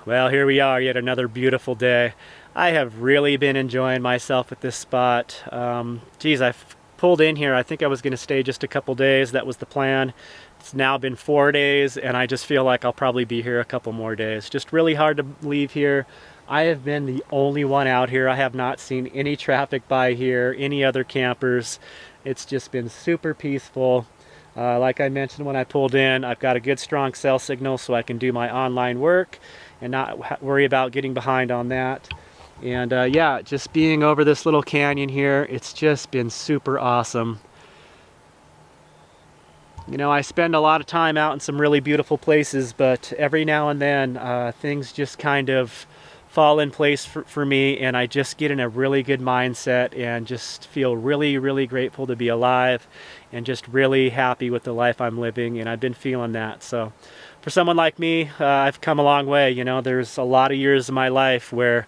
Well, here we are, yet another beautiful day. I have really been enjoying myself at this spot. Geez, I've pulled in here. I think I was going to stay just a couple days. That was the plan. It's now been 4 days, and I just feel like I'll probably be here a couple more days. Just really hard to leave here. I have been the only one out here. I have not seen any traffic by here, any other campers. It's just been super peaceful. Like I mentioned when I pulled in, I've got a good strong cell signal so I can do my online work and not worry about getting behind on that. And yeah, just being over this little canyon here, it's just been super awesome. You know, I spend a lot of time out in some really beautiful places, but every now and then things just kind of fall in place for me, and I just get in a really good mindset and just feel really, really grateful to be alive and just really happy with the life I'm living, and I've been feeling that. So for someone like me, I've come a long way. You know, there's a lot of years of my life where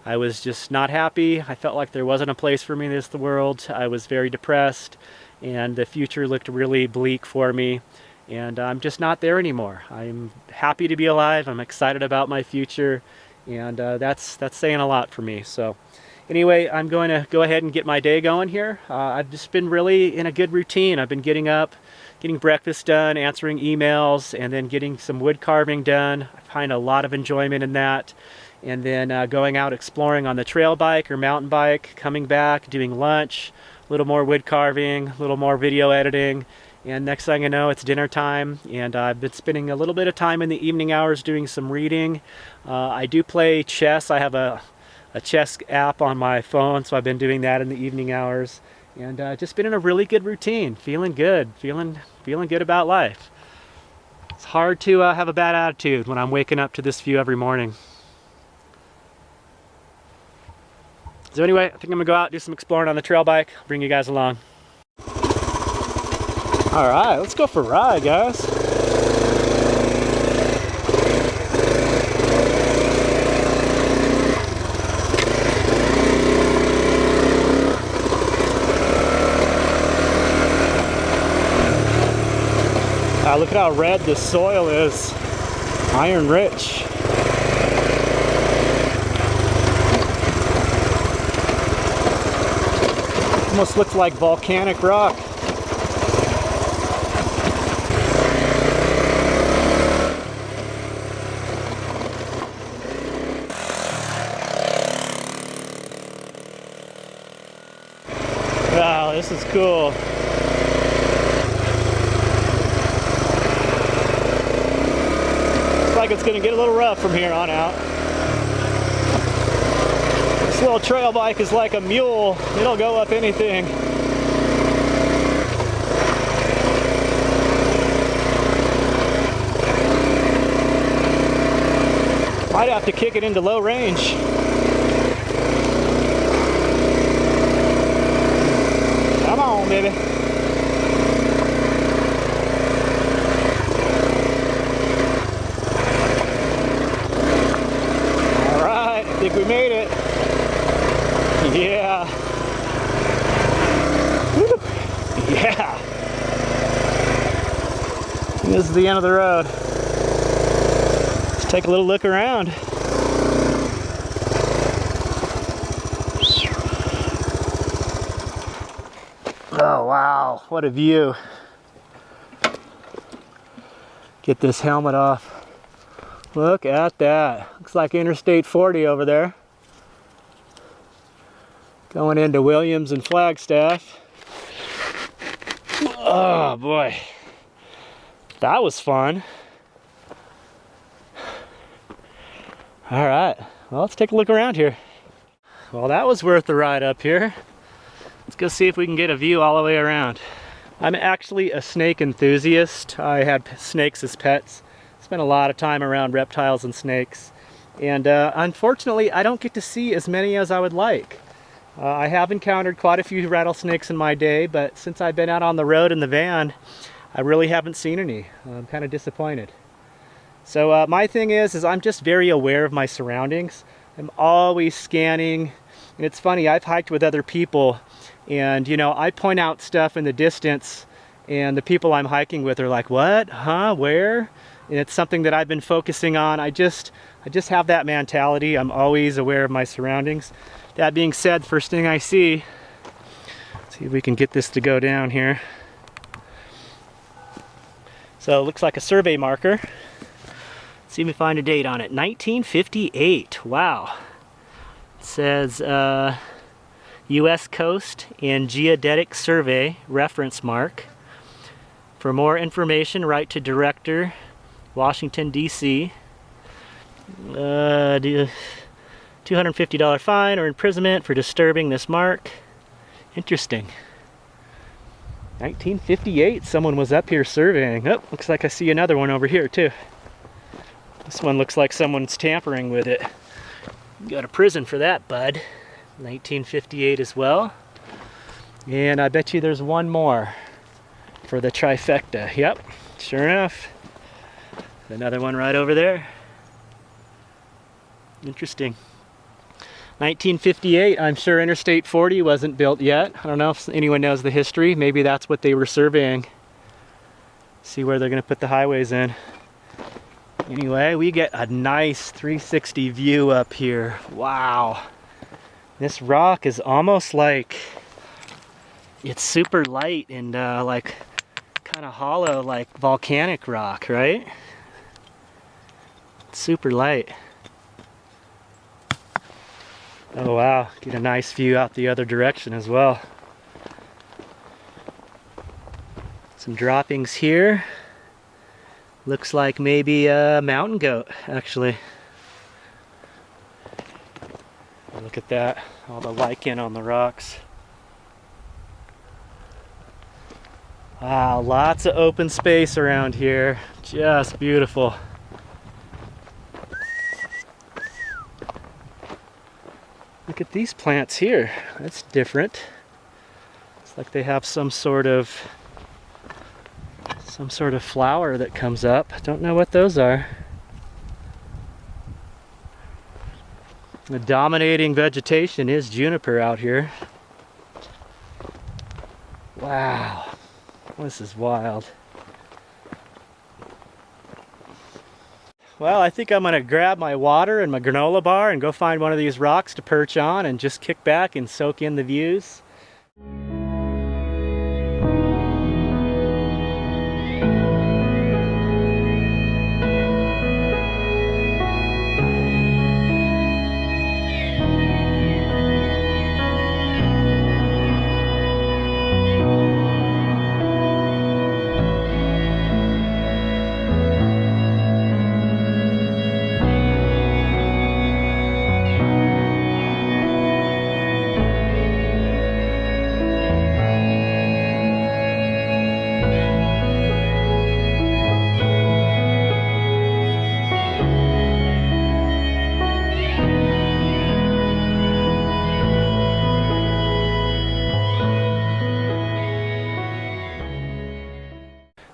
I was just not happy. I felt like there wasn't a place for me in this world. I was very depressed, and the future looked really bleak for me, and I'm just not there anymore. I'm happy to be alive. I'm excited about my future, and that's saying a lot for me. So anyway, I'm going to go ahead and get my day going here. I've just been really in a good routine. I've been getting up, getting breakfast done, answering emails, and then getting some wood carving done. I find a lot of enjoyment in that. And then going out exploring on the trail bike or mountain bike, coming back, doing lunch, a little more wood carving, a little more video editing, and next thing I know, it's dinner time, and I've been spending a little bit of time in the evening hours doing some reading. I do play chess. I have a chess app on my phone, so I've been doing that in the evening hours, and just been in a really good routine, feeling good, feeling good about life. It's hard to have a bad attitude when I'm waking up to this view every morning. So anyway, I think I'm gonna go out, do some exploring on the trail bike, bring you guys along. All right, let's go for a ride, guys. Look at how red this soil is, iron rich. Almost looks like volcanic rock. Wow, this is cool. Looks like it's gonna get a little rough from here on out. This little trail bike is like a mule. It'll go up anything. Might have to kick it into low range. Come on, baby. All right, I think we made it. Yeah. Woo. Yeah. This is the end of the road. Let's take a little look around. Oh wow, what a view. Get this helmet off. Look at that. Looks like Interstate 40 over there. Going into Williams and Flagstaff. Oh boy, that was fun. All right, well, let's take a look around here. Well, that was worth the ride up here. Let's go see if we can get a view all the way around. I'm actually a snake enthusiast. I had snakes as pets. Spent a lot of time around reptiles and snakes. And unfortunately, I don't get to see as many as I would like. I have encountered quite a few rattlesnakes in my day, but since I've been out on the road in the van, I really haven't seen any. I'm kind of disappointed. So my thing is I'm just very aware of my surroundings. I'm always scanning, and it's funny, I've hiked with other people, and you know, I point out stuff in the distance, and the people I'm hiking with are like, what? Huh? Where? and it's something that I've been focusing on. I just have that mentality. I'm always aware of my surroundings. That being said, first thing I see, let's see if we can get this to go down here. So it looks like a survey marker. Let's see if we find a date on it. 1958. Wow. It says U.S. Coast and Geodetic Survey reference mark. For more information, write to Director, Washington, D.C. $250 fine or imprisonment for disturbing this mark. Interesting. 1958, someone was up here surveying. Oh, looks like I see another one over here too. This one looks like someone's tampering with it. Go to prison for that, bud. 1958 as well. And I bet you there's one more for the trifecta. Yep, sure enough. Another one right over there. Interesting. 1958, I'm sure Interstate 40 wasn't built yet. I don't know if anyone knows the history. Maybe that's what they were surveying. See where they're going to put the highways in. Anyway, we get a nice 360 view up here. Wow. This rock is almost like, it's super light and like kind of hollow, like volcanic rock, right? It's super light. Oh wow, get a nice view out the other direction as well. Some droppings here. Looks like maybe a mountain goat, actually. Look at that, all the lichen on the rocks. Wow, lots of open space around here. Just beautiful. Look at these plants here. That's different. It's like they have some sort of flower that comes up. Don't know what those are. The dominating vegetation is juniper out here. Wow, this is wild. Well, I think I'm gonna grab my water and my granola bar and go find one of these rocks to perch on and just kick back and soak in the views.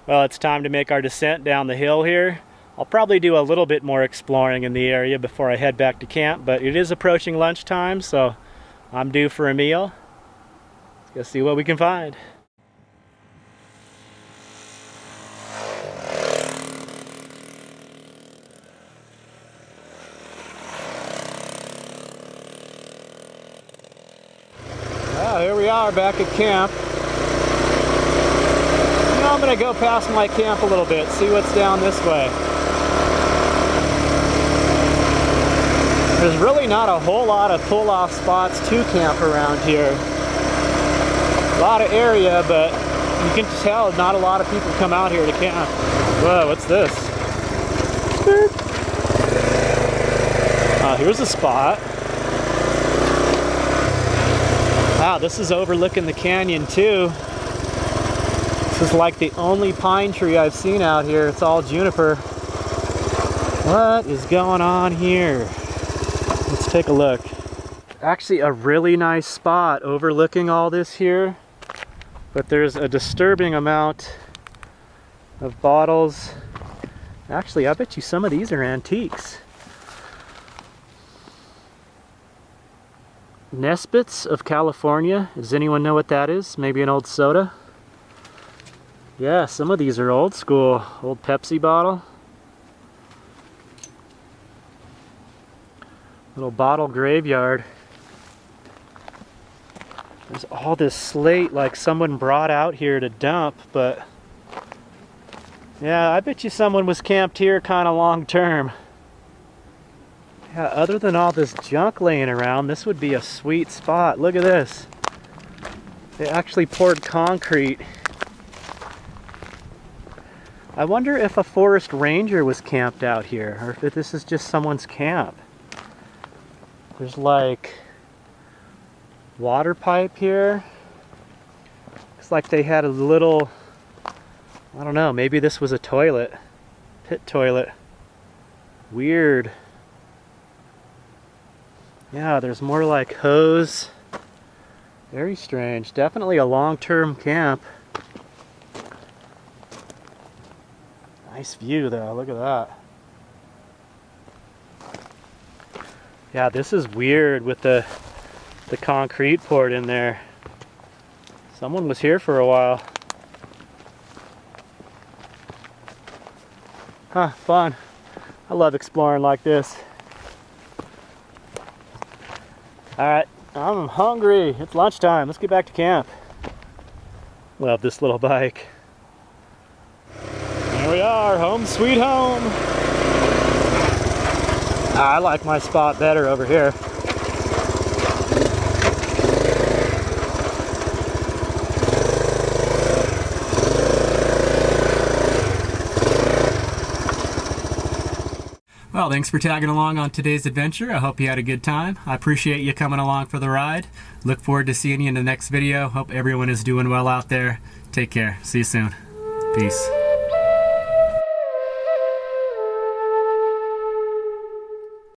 Well, it's time to make our descent down the hill here. I'll probably do a little bit more exploring in the area before I head back to camp, but it is approaching lunchtime, so I'm due for a meal. Let's go see what we can find. Well, here we are back at camp. I'm going to go past my camp a little bit, see what's down this way. There's really not a whole lot of pull-off spots to camp around here. A lot of area, but you can tell not a lot of people come out here to camp. Whoa, what's this? Here's a spot. Wow, this is overlooking the canyon too. This is like the only pine tree I've seen out here. It's all juniper. What is going on here? Let's take a look. Actually a really nice spot overlooking all this here, but there's a disturbing amount of bottles. Actually, I bet you some of these are antiques. Nesbitt's of California. Does anyone know what that is? Maybe an old soda? Yeah, some of these are old school. Old Pepsi bottle. Little bottle graveyard. There's all this slate like someone brought out here to dump, but yeah, I bet you someone was camped here kind of long term. Yeah, other than all this junk laying around, this would be a sweet spot. Look at this. They actually poured concrete. I wonder if a forest ranger was camped out here, or if this is just someone's camp. There's like water pipe here. Looks like they had a little, I don't know, maybe this was a toilet. Pit toilet. Weird. Yeah, there's more like hose. Very strange. Definitely a long-term camp. Nice view though, look at that. Yeah, this is weird with the concrete poured in there. Someone was here for a while. Huh, fun. I love exploring like this. Alright, I'm hungry. It's lunchtime. Let's get back to camp. Love this little bike. There we are, home sweet home. I like my spot better over here. Well, thanks for tagging along on today's adventure. I hope you had a good time. I appreciate you coming along for the ride. Look forward to seeing you in the next video. Hope everyone is doing well out there. Take care. See you soon. Peace.